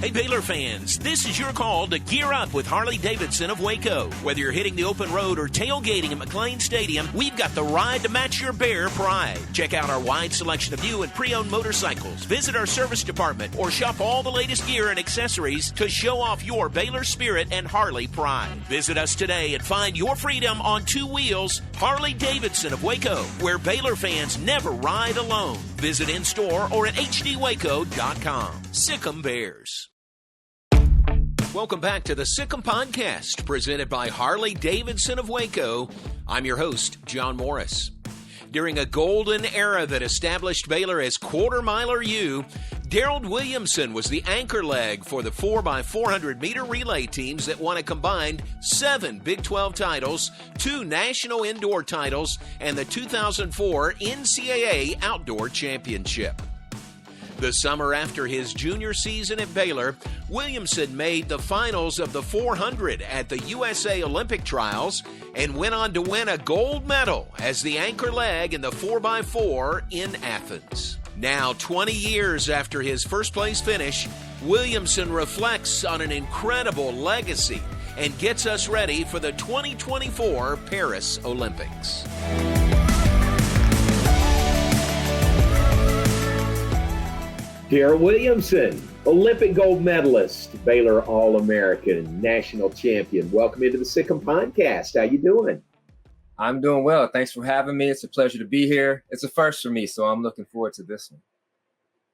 Hey Baylor fans, this is your call to gear up with Harley-Davidson of Waco. Whether you're hitting the open road or tailgating at McLean Stadium, we've got the ride to match your Bear pride. Check out our wide selection of new and pre-owned motorcycles, visit our service department, or shop all the latest gear and accessories to show off your Baylor spirit and Harley pride. Visit us today and find your freedom on two wheels. Harley-Davidson of Waco, where Baylor fans never ride alone. Visit in-store or at hdwaco.com. Sic Em Bears. Welcome back to the Sic Em Podcast, presented by Harley-Davidson of Waco. I'm your host, John Morris. During a golden era that established Baylor as quarter-miler U, Darold Williamson was the anchor leg for the 4x400-meter relay teams that won a combined 7 Big 12 titles, 2 national indoor titles, and the 2004 NCAA Outdoor Championship. The summer after his junior season at Baylor, Williamson made the finals of the 400 at the USA Olympic Trials and went on to win a gold medal as the anchor leg in the 4x4 in Athens. Now, 20 years after his first-place finish, Williamson reflects on an incredible legacy and gets us ready for the 2024 Paris Olympics. Darold Williamson, Olympic gold medalist, Baylor All-American, national champion. Welcome into the Sic Em Podcast. How you doing? I'm doing well. Thanks for having me. It's a pleasure to be here. It's a first for me, so I'm looking forward to this one.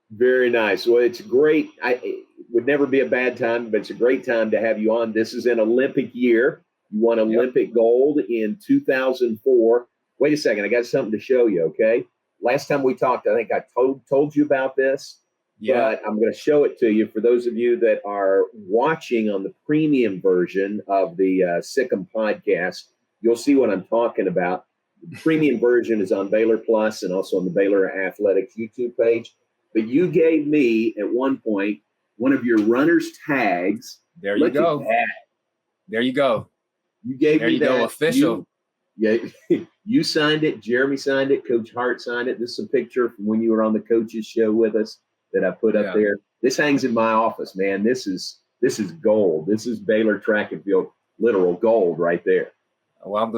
Very nice. Well, it's great. It would never be a bad time, but it's a great time to have you on. This is an Olympic year. You won Olympic gold in 2004. Wait a second. I got something to show you, okay? Last time we talked, I think I told you about this. Yeah. But I'm going to show it to you for those of you that are watching on the premium version of the Sic Em Podcast. You'll see what I'm talking about. The premium version is on Baylor Plus and also on the Baylor Athletics YouTube page. But you gave me at one point one of your runner's tags. There you go. There you go. You gave there me you that. Go. Official. You signed it. Jeremy signed it. Coach Hart signed it. This is a picture from when you were on the coaches show with us that I put up there. This hangs in my office, man. This is gold. This is Baylor track and field, literal gold right there. Well, I'm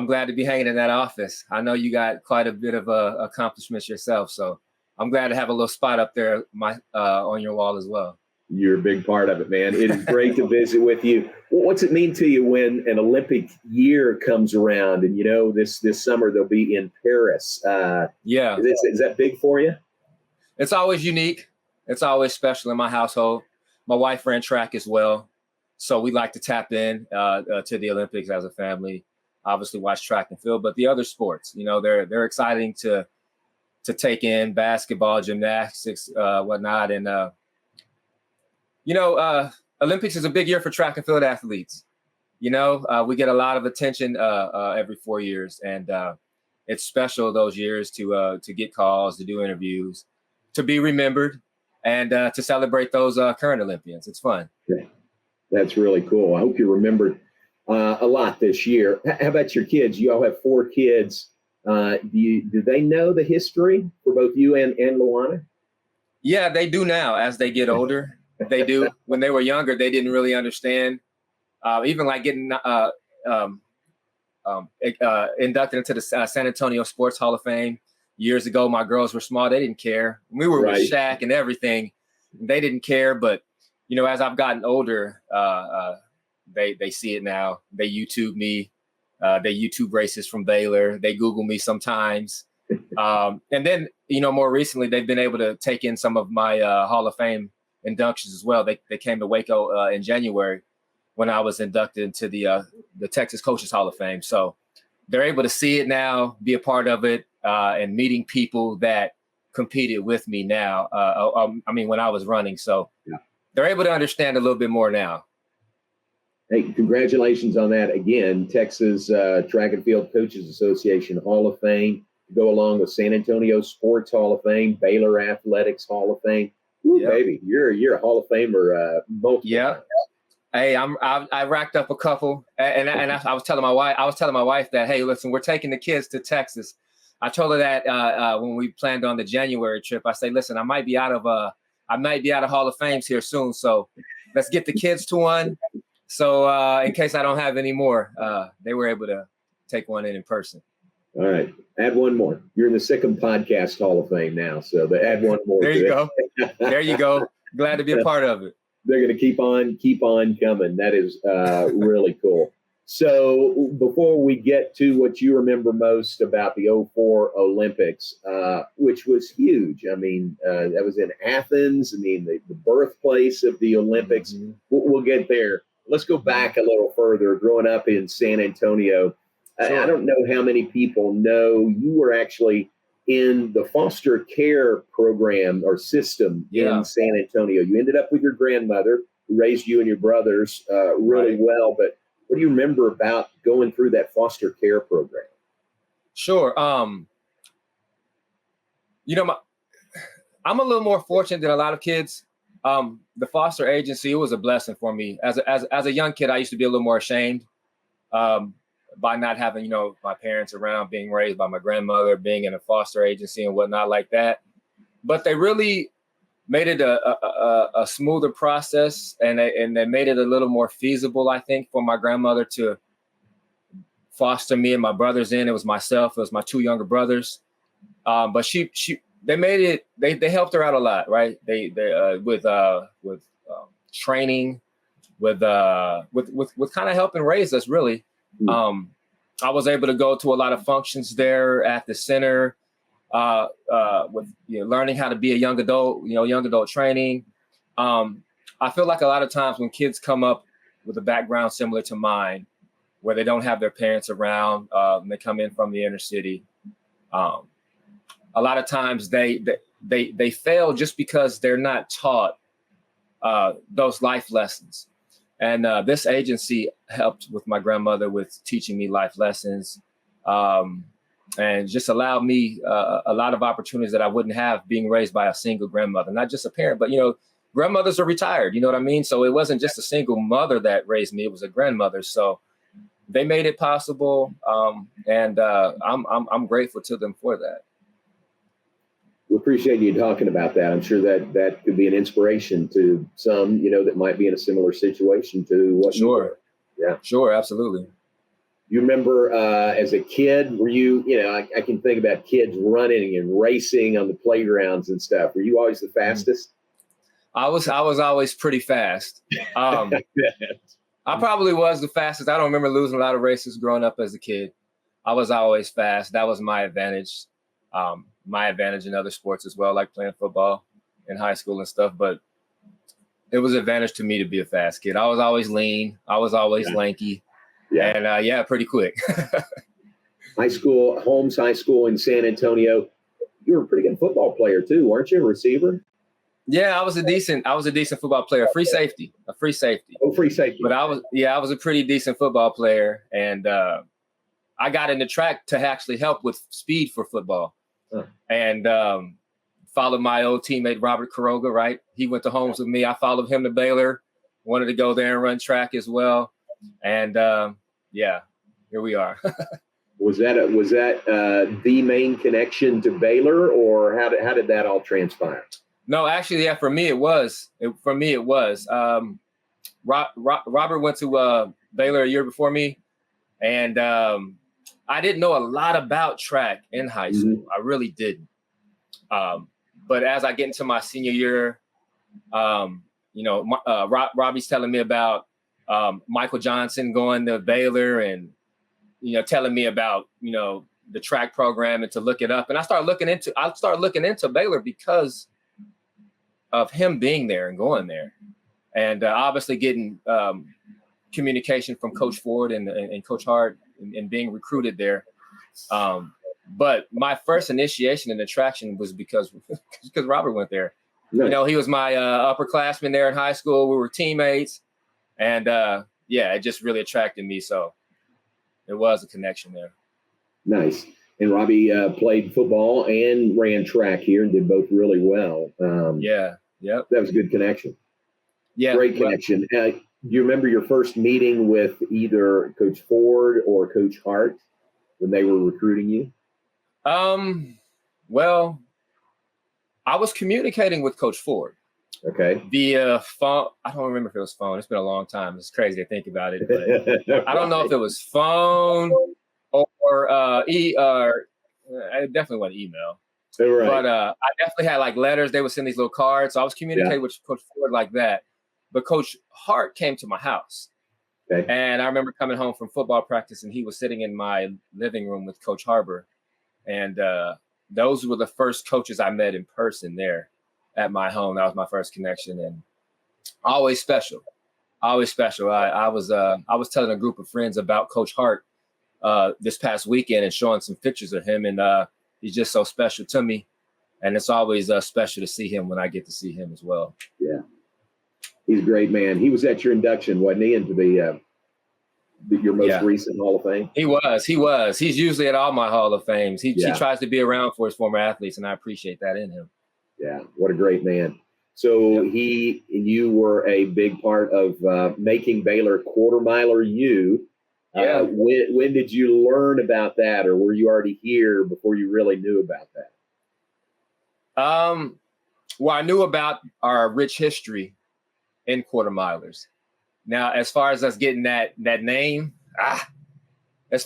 glad to be hanging in that office. I know you got quite a bit of accomplishments yourself, so I'm glad to have a little spot up there on your wall as well. You're a big part of it, man. It is great to visit with you. What's it mean to you when an Olympic year comes around and, this summer they'll be in Paris? Is that big for you? It's always unique. It's always special in my household. My wife ran track as well, so we like to tap in to the Olympics as a family. Obviously, watch track and field, but the other sports, they're exciting to take in: basketball, gymnastics, whatnot. And Olympics is a big year for track and field athletes. We get a lot of attention every 4 years, and it's special those years to get calls, to do interviews, to be remembered, and to celebrate those current Olympians. It's fun. Okay. That's really cool. I hope you remembered a lot this year. How about your kids? You all have 4 kids. Do they know the history for both you and Luana? Yeah, they do now as they get older. They do. When they were younger, they didn't really understand. Even like getting inducted into the San Antonio Sports Hall of Fame. Years ago, my girls were small. They didn't care. We were with Shaq and everything. They didn't care. But, as I've gotten older, they see it now. They YouTube me. They YouTube races from Baylor. They Google me sometimes. And then, more recently, they've been able to take in some of my Hall of Fame inductions as well. They came to Waco in January when I was inducted into the Texas Coaches Hall of Fame. So they're able to see it now, be a part of it. And meeting people that competed with me now. When I was running. So they're able to understand a little bit more now. Hey, congratulations on that. Again, Texas Track and Field Coaches Association Hall of Fame to go along with San Antonio Sports Hall of Fame, Baylor Athletics Hall of Fame. Ooh, baby, you're a Hall of Famer. Multiple times. Hey, I racked up a couple, and I was telling my wife that, hey, listen, we're taking the kids to Texas. I told her that when we planned on the January trip. I say, listen, I might be out of I might be out of Hall of Fames here soon. So let's get the kids to one. So in case I don't have any more, they were able to take one in person. All right. Add one more. You're in the Sic Em Podcast Hall of Fame now. So add one more. There you go. There you go. Glad to be a part of it. They're going to keep on coming. That is really cool. So before we get to what you remember most about the 2004 Olympics, which was huge. I mean, that was in Athens. I mean, the birthplace of the Olympics. Mm-hmm. We'll get there. Let's go back a little further. Growing up in San Antonio, sure. I don't know how many people know you were actually in the foster care program or system in San Antonio. You ended up with your grandmother, who raised you and your brothers really well. But what do you remember about going through that foster care program? Sure. I'm a little more fortunate than a lot of kids. The foster agency, it was a blessing for me. As a young kid, I used to be a little more ashamed by not having, my parents around, being raised by my grandmother, being in a foster agency and whatnot like that. But they really made it a smoother process, and they made it a little more feasible, I think, for my grandmother to foster me and my brothers in. It was myself, it was my two younger brothers. But they made it. They helped her out a lot, right? They with training, with kind of helping raise us, really. I was able to go to a lot of functions there at the center, with learning how to be a young adult, young adult training. I feel like a lot of times when kids come up with a background similar to mine, where they don't have their parents around, and they come in from the inner city, a lot of times they fail just because they're not taught those life lessons. And this agency helped with my grandmother with teaching me life lessons, and just allowed me a lot of opportunities that I wouldn't have being raised by a single grandmother, not just a parent, but, grandmothers are retired, you know what I mean? So it wasn't just a single mother that raised me, it was a grandmother. So they made it possible. And I'm grateful to them for that. We appreciate you talking about that. I'm sure that could be an inspiration to some, that might be in a similar situation to what you were. Yeah. Sure, absolutely. You remember as a kid, were you, I can think about kids running and racing on the playgrounds and stuff. Were you always the fastest? I was always pretty fast. I probably was the fastest. I don't remember losing a lot of races growing up as a kid. I was always fast. That was my advantage. My advantage in other sports as well, like playing football in high school and stuff. But it was an advantage to me to be a fast kid. I was always lean. I was always lanky. Yeah. And pretty quick. Holmes High School in San Antonio. You were a pretty good football player too, weren't you? A receiver? Yeah, I was a decent football player. A free safety. Oh, free safety. But I was a pretty decent football player. And I got into track to actually help with speed for football. And followed my old teammate, Robert Caroga, right? He went to Holmes with me. I followed him to Baylor, wanted to go there and run track as well. And here we are. Was that the main connection to Baylor, or how did that all transpire? No, actually, for me it was. Robert went to Baylor a year before me, and I didn't know a lot about track in high school. Mm-hmm. I really didn't. But as I get into my senior year, Robbie's telling me about Michael Johnson going to Baylor, and telling me about the track program and to look it up. And I started looking into Baylor because of him being there and going there, and obviously getting communication from Coach Ford and Coach Hart and being recruited there. But my first initiation in attraction was because Robert went there. Nice. He was my upperclassman there in high school. We were teammates, and it just really attracted me. So it was a connection there. Nice. And Robbie played football and ran track here and did both really well. Yep. That was a good connection. Yeah. Great connection. Do you remember your first meeting with either Coach Ford or Coach Hart when they were recruiting you? Well, I was communicating with Coach Ford. Okay. Via phone. I don't remember if it was phone. It's been a long time. It's crazy to think about it, but I don't know if it was phone or it definitely wasn't email. Right. But I definitely had like letters. They would send these little cards. So I was communicating with Coach Ford like that. But Coach Hart came to my house. Okay. And I remember coming home from football practice, and he was sitting in my living room with Coach Harbor. And those were the first coaches I met in person there at my home. That was my first connection, and always special. Always special. I was telling a group of friends about Coach Hart this past weekend and showing some pictures of him, and he's just so special to me. And it's always special to see him when I get to see him as well. Yeah. He's a great man. He was at your induction, wasn't he, into your most recent Hall of Fame? He was. He's usually at all my Hall of Fames. He tries to be around for his former athletes, and I appreciate that in him. Yeah, what a great man. So you were a big part of making Baylor Quarter Miler U. Yeah. When did you learn about that, or were you already here before you really knew about that? Well, I knew about our rich history in quarter milers. Now, as far as us getting that name, that's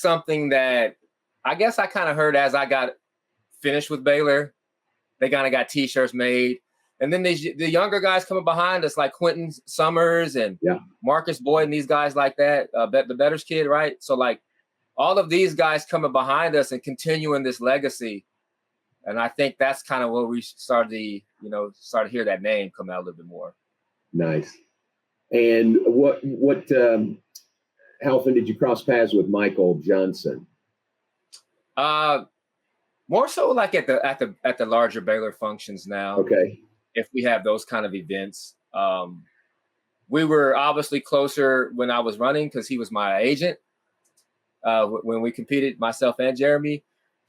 something that I guess I kind of heard as I got finished with Baylor. They kind of got T-shirts made. And then the younger guys coming behind us, like Quentin Summers and Marcus Boyd and these guys like that, the Betters kid, right? So, like, all of these guys coming behind us and continuing this legacy. And I think that's kind of where we started to hear that name come out a little bit more. Nice. And how often did you cross paths with Michael Johnson? More so like at the larger Baylor functions now. Okay. If we have those kind of events. We were obviously closer when I was running because he was my agent when we competed, myself and Jeremy.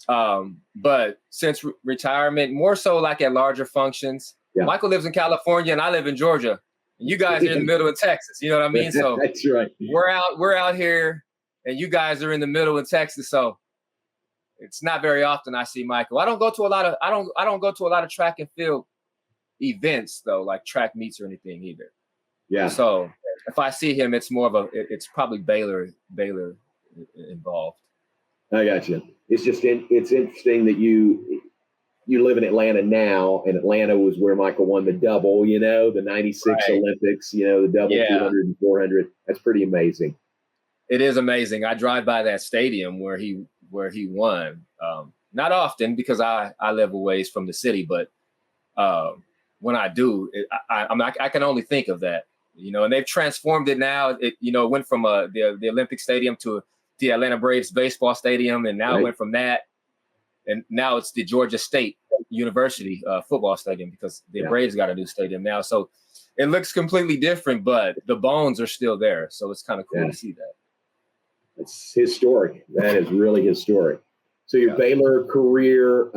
But since retirement, more so like at larger functions. Yeah. Michael lives in California and I live in Georgia. And you guys are in the middle of Texas. You know what I mean? So that's right. We're out here and you guys are in the middle of Texas. So it's not very often I see Michael. I don't go to a lot of track and field events though, like track meets or anything either. Yeah. So if I see him, it's more of it's probably Baylor involved. I got you. It's just it's interesting that you live in Atlanta now, and Atlanta was where Michael won the double, the 96 Olympics, the double 200 and 400. That's pretty amazing. It is amazing. I drive by that stadium where he won. Not often because I live a ways from the city, but when I do, I can only think of that, and they've transformed it now. It went from the Olympic Stadium to the Atlanta Braves baseball stadium, and now it went from that, and now it's the Georgia State University football stadium because the Braves got a new stadium now. So it looks completely different, but the bones are still there. So it's kind of cool to see that. It's historic. That is really historic. So your Baylor career,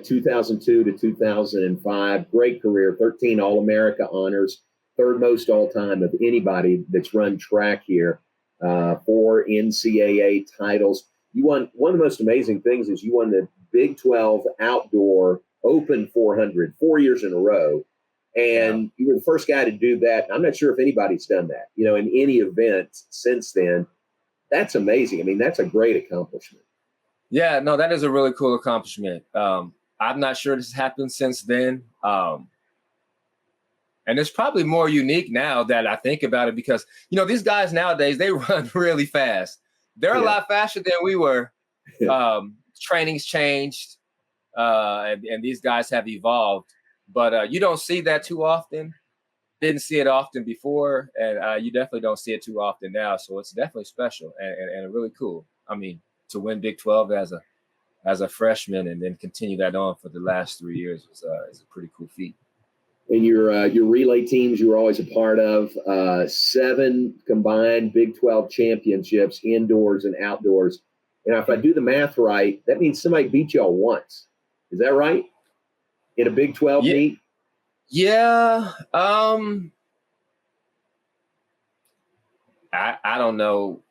2002 to 2005, great career, 13 All-America honors, third most all-time of anybody that's run track here. 4 NCAA titles. You won. One of the most amazing things is you won the Big 12 Outdoor Open 400 4 years in a row. And you were the first guy to do that. I'm not sure if anybody's done that, in any event since then. That's amazing. I mean, that's a great accomplishment. Yeah, no, that is a really cool accomplishment. I'm not sure this has happened since then. And it's probably more unique now that I think about it because, these guys nowadays, they run really fast. They're a lot faster than we were. Training's changed, and these guys have evolved. But you don't see that too often. Didn't see it often before, and you definitely don't see it too often now. So it's definitely special and really cool. I mean, to win Big 12 as a freshman and then continue that on for the last 3 years is a pretty cool feat. And your relay teams you were always a part of, 7 combined Big 12 championships, indoors and outdoors. And if I do the math right, that means somebody beat y'all once. Is that right? In a Big 12 meet? Yeah. I don't know.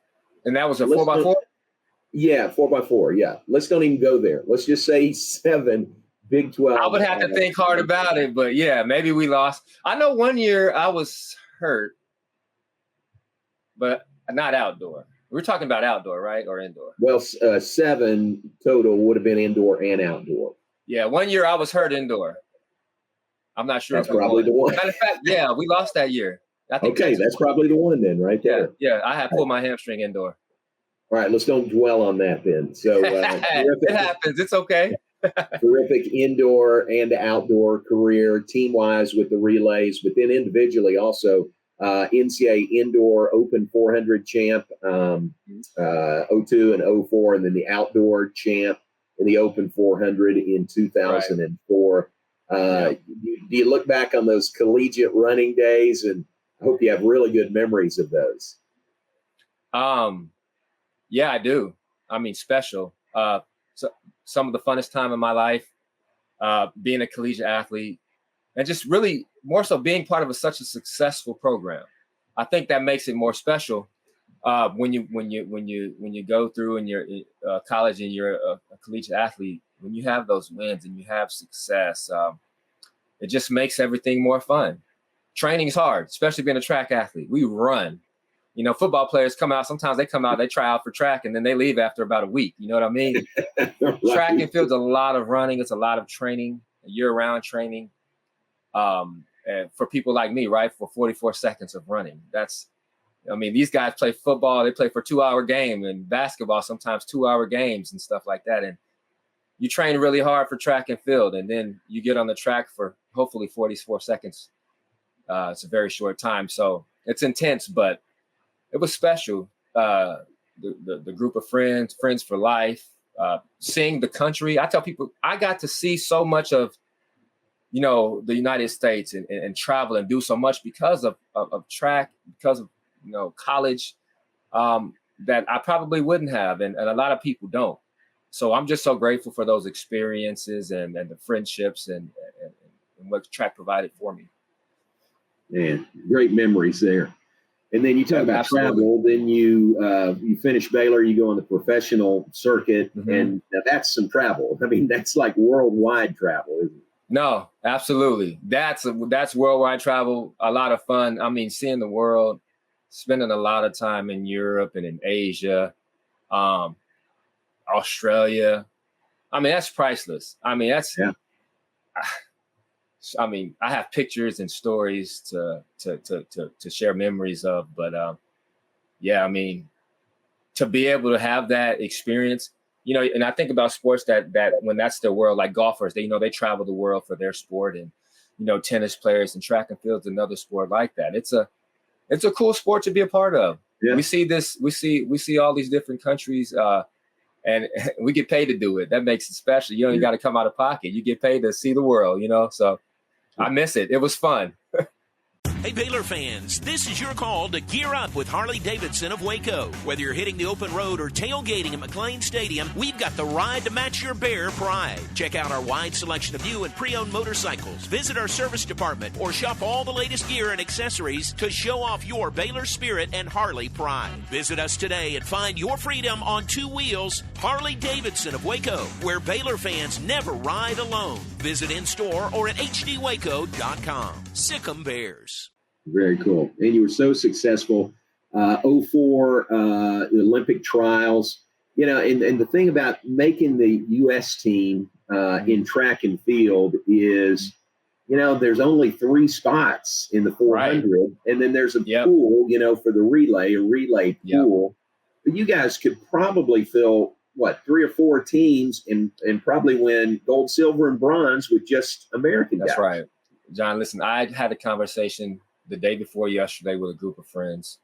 And that was a 4x4? Yeah, 4x4. Yeah. Let's don't even go there. Let's just say 7 Big 12. I would have to think hard about it, but yeah, maybe we lost. I know one year I was hurt, but not outdoor. We're talking about outdoor, right, or indoor? Well, 7 total would have been indoor and outdoor. Yeah, one year I was hurt indoor. I'm not sure. That's probably the one. Matter of fact, yeah, we lost that year. I think okay, that's probably the one then, right there. Yeah, I had pulled my hamstring indoor. All right, let's don't dwell on that then. So it happens. It's okay. Terrific indoor and outdoor career, team-wise with the relays, but then individually also NCAA Indoor Open 400 champ, 02 and 04, and then the outdoor champ in the Open 400 in 2004. Right. Do you look back on those collegiate running days, and I hope you have really good memories of those? Yeah, I do. I mean, special. So some of the funnest time in my life, being a collegiate athlete, and just really more so being part of such a successful program. I think that makes it more special when you go through in your college and you're a collegiate athlete. When you have those wins and you have success, it just makes everything more fun. Training is hard, especially being a track athlete. We run. You know, football players come out. Sometimes they come out, they try out for track, and then they leave after about a week. You know what I mean? Right. Track and field's a lot of running. It's a lot of training, year-round training. And for people like me, right, for 44 seconds of running. These guys play football. They play for 2-hour game, and basketball, sometimes 2-hour games and stuff like that. And you train really hard for track and field, and then you get on the track for hopefully 44 seconds. It's a very short time. So it's intense, but it was special. The group of friends for life, seeing the country. I tell people I got to see so much of, you know, the United States and travel and do so much because of track, because of, you know, college, that I probably wouldn't have. And a lot of people don't. So I'm just so grateful for those experiences and the friendships and what track provided for me. Man, great memories there. And then you talk about travel, then you finish Baylor, you go on the professional circuit, and now that's some travel. I mean, that's like worldwide travel, isn't it? No, absolutely. That's worldwide travel, a lot of fun. I mean, seeing the world, spending a lot of time in Europe and in Asia, Australia. I mean, that's priceless. I mean, I have pictures and stories to share memories of, but I mean, to be able to have that experience, you know, and I think about sports that when that's their world, like golfers, they travel the world for their sport, and, you know, tennis players and track and field's another sport like that. It's a cool sport to be a part of. Yeah. We see all these different countries, and we get paid to do it. That makes it special. You got to come out of pocket. You get paid to see the world, you know, so I miss it. It was fun. Hey, Baylor fans, this is your call to gear up with Harley Davidson of Waco. Whether you're hitting the open road or tailgating at McLean Stadium, we've got the ride to match your Bear pride. Check out our wide selection of new and pre-owned motorcycles, visit our service department, or shop all the latest gear and accessories to show off your Baylor spirit and Harley pride. Visit us today and find your freedom on 2 wheels. Harley Davidson of Waco, where Baylor fans never ride alone. Visit in-store or at hdwaco.com. Sic Em Bears. Very cool. And you were so successful. 04 Olympic trials, you know, and the thing about making the U.S. team in track and field is, you know, there's only 3 spots in the 400, right, and then there's a pool, you know, for the relay, a relay pool. But you guys could probably fill, 3 or 4 teams and probably win gold, silver, and bronze with just American guys. That's right. John, listen, I had a conversation the day before yesterday with a group of friends,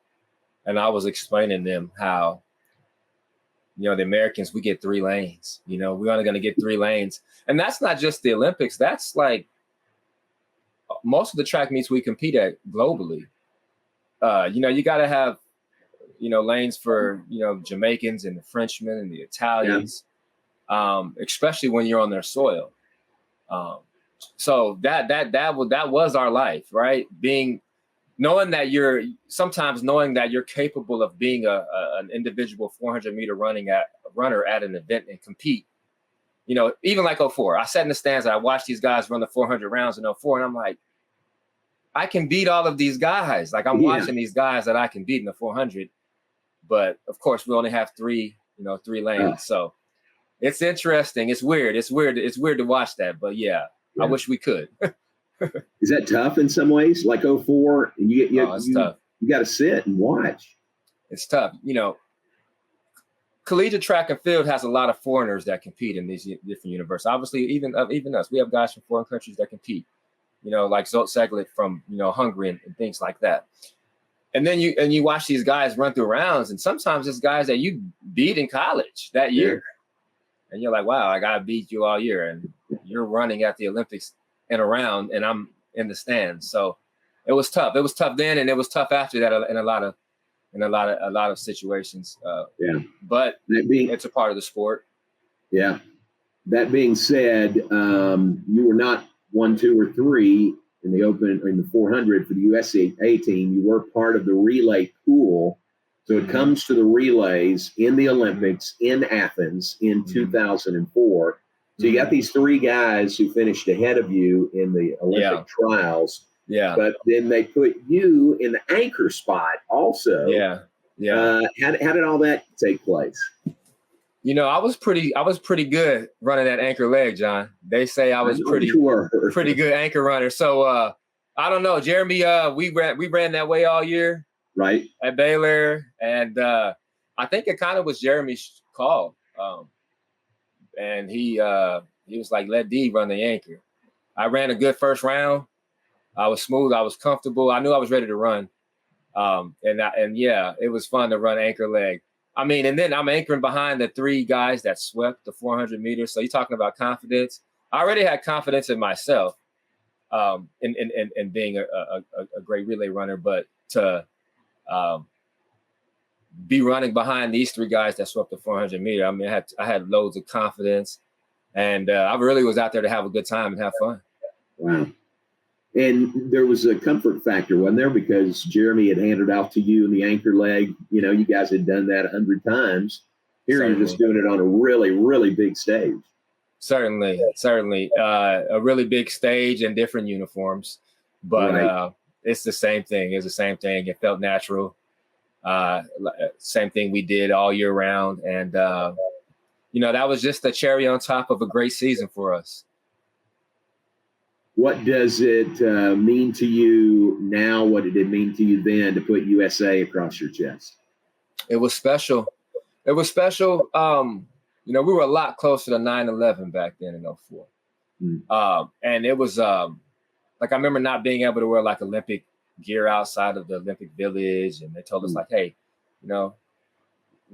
and I was explaining to them how, you know, the Americans, we get 3 lanes. You know, we're only going to get 3 lanes. And that's not just the Olympics. That's like most of the track meets we compete at globally. You know, you got to have, you know, lanes for, you know, Jamaicans and the Frenchmen and the Italians, especially when you're on their soil. So that was our life, right? Knowing that you're capable of being an individual 400-meter runner at an event and compete. even like 04, I sat in the stands and I watched these guys run the 400 rounds in 04, and I'm like, I can beat all of these guys. Like I'm watching these guys that I can beat in the 400, but of course we only have three lanes. So it's interesting. It's weird. It's weird to watch that, but yeah. I wish we could. Is that tough in some ways? Like 04, and it's tough. You got to sit and watch. It's tough. Collegiate track and field has a lot of foreigners that compete in these different universities. Obviously, even us, we have guys from foreign countries that compete. Like Zsolt Seglet from Hungary and things like that. And then you watch these guys run through rounds, and sometimes it's guys that you beat in college that year, and you're like, wow, I gotta beat you all year, and you're running at the Olympics in a round, and I'm in the stands. So it was tough. It was tough then, and it was tough after that in a lot of situations. But it's a part of the sport. Yeah. That being said, you were not 1, 2, or 3 in the 400 for the USA team. You were part of the relay pool. So it comes to the relays in the Olympics in Athens in 2004. So you got these 3 guys who finished ahead of you in the Olympic trials. Yeah. But then they put you in the anchor spot also. Yeah. How did all that take place? I was pretty good running that anchor leg, John. They say I was pretty good anchor runner. So I don't know, Jeremy. We ran that way all year, right, at Baylor, and I think it kind of was Jeremy's call. And he was like, let D run the anchor. I ran a good first round. I was smooth. I was comfortable. I knew I was ready to run. It was fun to run anchor leg. And then I'm anchoring behind the 3 guys that swept the 400 meters. So you're talking about confidence. I already had confidence in myself, in being a great relay runner, but to be running behind these 3 guys that swept the 400 meter. I had loads of confidence, and I really was out there to have a good time and have fun. Wow. And there was a comfort factor, wasn't there? Because Jeremy had handed off to you in the anchor leg. You guys had done that 100 times. Here you're just doing it on a really, really big stage. Certainly. A really big stage and different uniforms. But it's the same thing. It's the same thing. It felt natural. Same thing we did all year round. And, that was just the cherry on top of a great season for us. What does it mean to you now? What did it mean to you then to put USA across your chest? It was special. We were a lot closer to 9/11 back then in 04. And it was I remember not being able to wear like Olympic gear outside of the Olympic Village. And they told us like, hey, we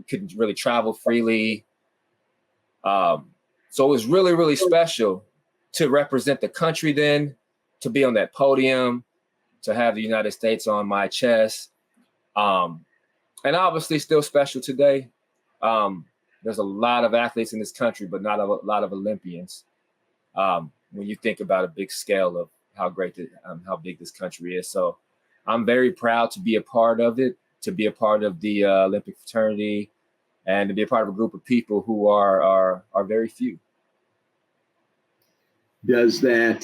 couldn't really travel freely. So it was really, really special to represent the country then, to be on that podium, to have the United States on my chest. And obviously still special today. There's a lot of athletes in this country, but not a lot of Olympians. When you think about a big scale of how big this country is. So I'm very proud to be a part of it, to be a part of the Olympic fraternity, and to be a part of a group of people who are very few. Does that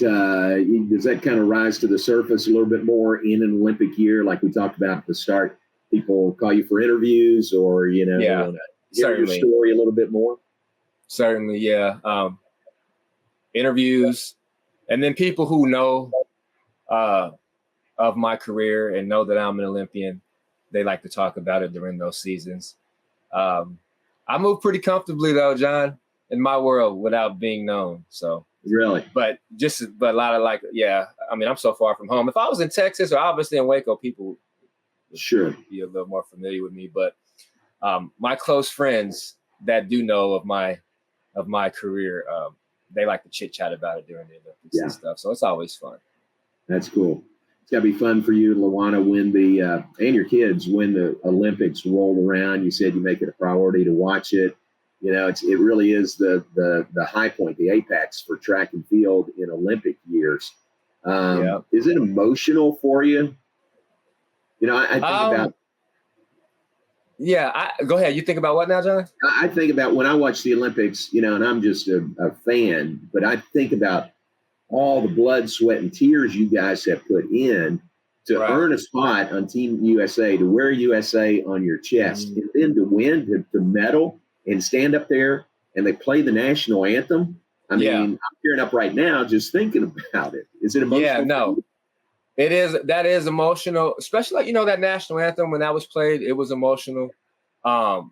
kind of rise to the surface a little bit more in an Olympic year, like we talked about at the start? People call you for interviews, or hear your story a little bit more. Certainly, yeah. Interviews, and then people who know of my career and know that I'm an Olympian, they like to talk about it during those seasons. I move pretty comfortably though, John, in my world without being known. So. Really? But a lot of I'm so far from home. If I was in Texas or obviously in Waco, people would be a little more familiar with me. But my close friends that do know of my career, they like to chit chat about it during the Olympics and stuff. So it's always fun. That's cool. It's got to be fun for you, Luana, when and your kids, when the Olympics roll around. You said you make it a priority to watch it. It really is the high point, the apex for track and field in Olympic years. Is it emotional for you? I think about Yeah, go ahead. You think about what now, John? I think about when I watch the Olympics, and I'm just a fan, but I think about all the blood, sweat, and tears you guys have put in to earn a spot on Team USA, to wear USA on your chest, and then to win, to medal and stand up there and they play the national anthem. I mean, I'm tearing up right now just thinking about it. Is it emotional? Yeah, no. It is. That is emotional, especially that national anthem when that was played. It was emotional, and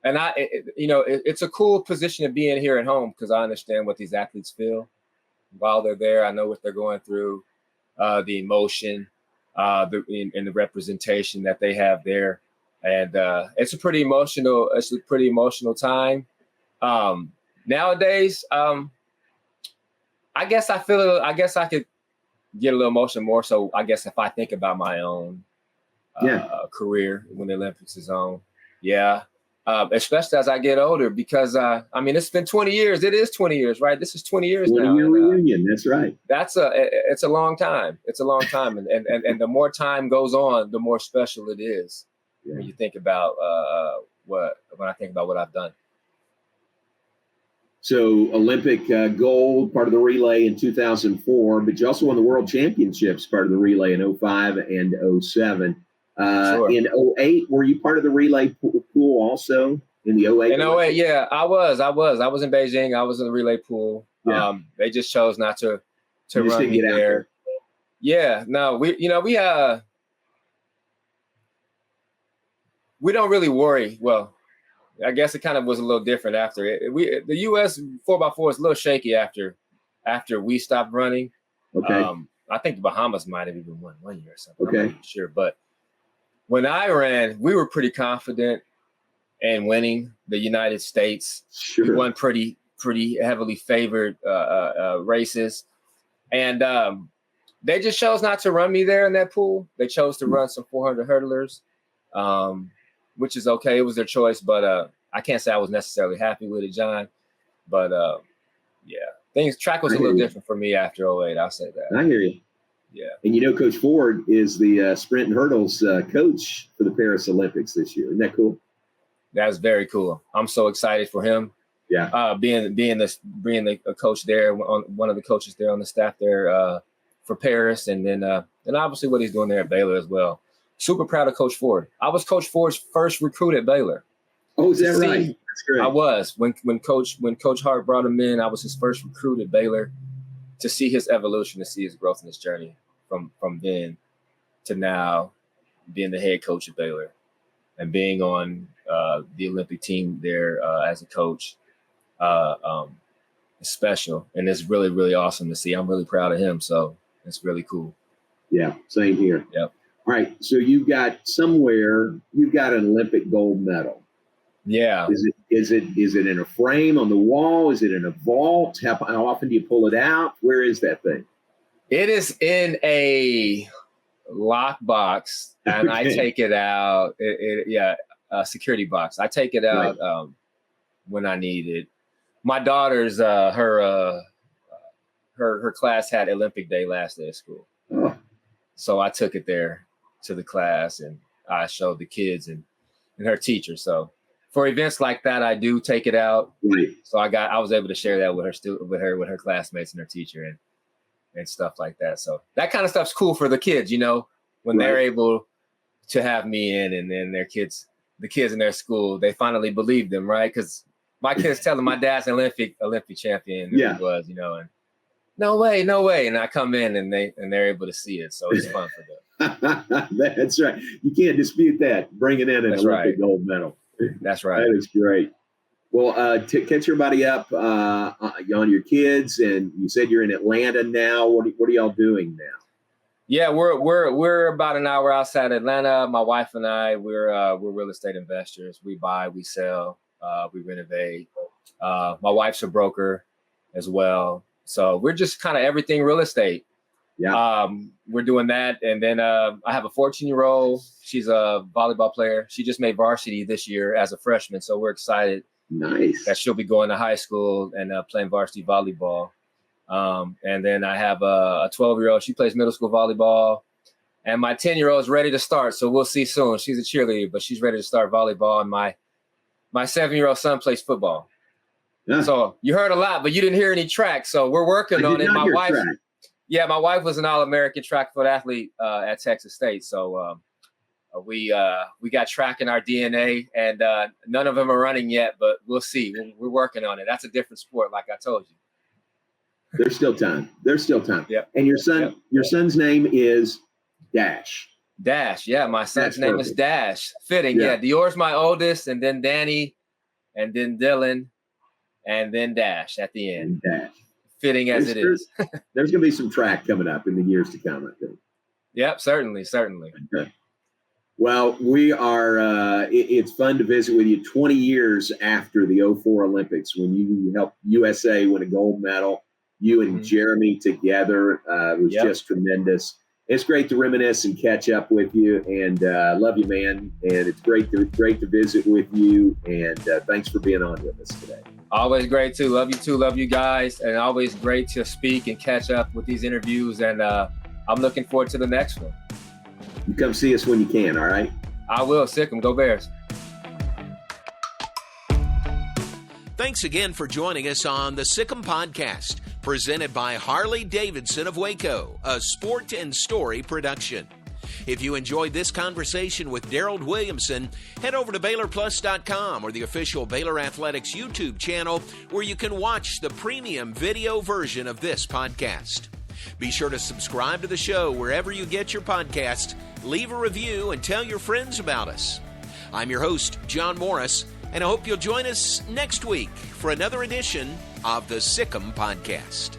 it's a cool position to be in here at home because I understand what these athletes feel while they're there. I know what they're going through, the emotion, and the representation that they have there, and it's a pretty emotional. It's a pretty emotional time. Nowadays, I guess I could get a little emotional more so, I guess, if I think about my own career when the Olympics is on. Yeah. Especially as I get older, because, it's been 20 years. It is 20 years, right? This is 20 years 20 now. 20-year reunion. That's right. It's a long time. It's a long time. And the more time goes on, the more special it is when you think about when I think about what I've done. So Olympic gold, part of the relay in 2004, but you also won the World Championships, part of the relay in 05 and 07. Sure. In 08, were you part of the relay pool also in the 08? In 08, yeah, I was in Beijing. I was in the relay pool. Yeah. They just chose not to run me there. Yeah, no, we don't really worry. Well, I guess it kind of was a little different after it. The U.S. 4x4 is a little shaky after we stopped running. Okay. I think the Bahamas might have even won 1 year or something. Okay. I'm not sure, but when I ran, we were pretty confident in winning the United States. Sure. We won pretty heavily favored races, and they just chose not to run me there in that pool. They chose to run some 400 hurdlers. Which is okay. It was their choice, but I can't say I was necessarily happy with it, John. But track was a little different for me after 08. I'll say that. I hear you. Yeah. And Coach Ford is the sprint and hurdles coach for the Paris Olympics this year. Isn't that cool? That's very cool. I'm so excited for him. Yeah. Being a coach there, one of the coaches there on the staff there for Paris, and then obviously what he's doing there at Baylor as well. Super proud of Coach Ford. I was Coach Ford's first recruit at Baylor. Oh, is that right? That's great. I was. When Coach Hart brought him in, I was his first recruit at Baylor, to see his evolution, to see his growth in his journey from then to now, being the head coach at Baylor and being on the Olympic team there as a coach. It's special, and it's really, really awesome to see. I'm really proud of him, so it's really cool. Yeah, same here. Yep. All right, so you've got an Olympic gold medal. Yeah. Is it in a frame on the wall? Is it in a vault? How often do you pull it out? Where is that thing? It is in a lockbox, and I take it out. A security box. I take it out when I need it. My daughter's her class had Olympic Day last day of school, so I took it there to the class, and I showed the kids and her teacher. So for events like that, I do take it out. Right. So I was able to share that with her classmates and her teacher and stuff like that. So that kind of stuff's cool for the kids, when they're able to have me in, and then the kids in their school, they finally believe them, right? Because my kids tell them my dad's an Olympic champion. Yeah. He was, and no way. And I come in and they're able to see it. So it's fun for them. That's right. You can't dispute that. Bringing in an Olympic gold medal. That's right. That is great. Well, catch everybody up on your kids, and you said you're in Atlanta now. What are y'all doing now? Yeah, we're about an hour outside Atlanta. My wife and I, we're real estate investors. We buy, we sell, we renovate. My wife's a broker as well, so we're just kind of everything real estate. Yeah. We're doing that, and then I have a 14-year-old. She's a volleyball player. She just made varsity this year as a freshman, so we're excited. Nice. That she'll be going to high school and playing varsity volleyball. And then I have a 12-year-old. She plays middle school volleyball. And my 10-year-old is ready to start, so we'll see soon. She's a cheerleader, but she's ready to start volleyball. And my 7-year-old son plays football. Yeah. So you heard a lot, but you didn't hear any track. So we're working on it. My wife was an All-American track foot athlete at Texas State. So we got track in our DNA, and none of them are running yet, but we'll see. We're working on it. That's a different sport, like I told you. There's still time. Yep. And your son's name is Dash. Yeah, my son's name is Dash. Fitting, yeah. Dior's my oldest, and then Danny, and then Dylan, and then Dash at the end. Dash. Fitting as it is. There's going to be some track coming up in the years to come, I think. Yep, certainly. Okay. Well, we are, it's fun to visit with you 20 years after the 2004 Olympics when you helped USA win a gold medal. You and Jeremy together was just tremendous. It's great to reminisce and catch up with you, and love you, man. And it's great to visit with you. And thanks for being on with us today. Always great too. Love you too. Love you guys. And always great to speak and catch up with these interviews. And I'm looking forward to the next one. You come see us when you can. All right. I will. Sic Em. Go Bears. Thanks again for joining us on the Sic Em Podcast, presented by Harley-Davidson of Waco, a sport and story production. If you enjoyed this conversation with Darold Williamson, head over to BaylorPlus.com or the official Baylor Athletics YouTube channel, where you can watch the premium video version of this podcast. Be sure to subscribe to the show wherever you get your podcast, leave a review, and tell your friends about us. I'm your host, John Morris, and I hope you'll join us next week for another edition of the Sic Em Podcast.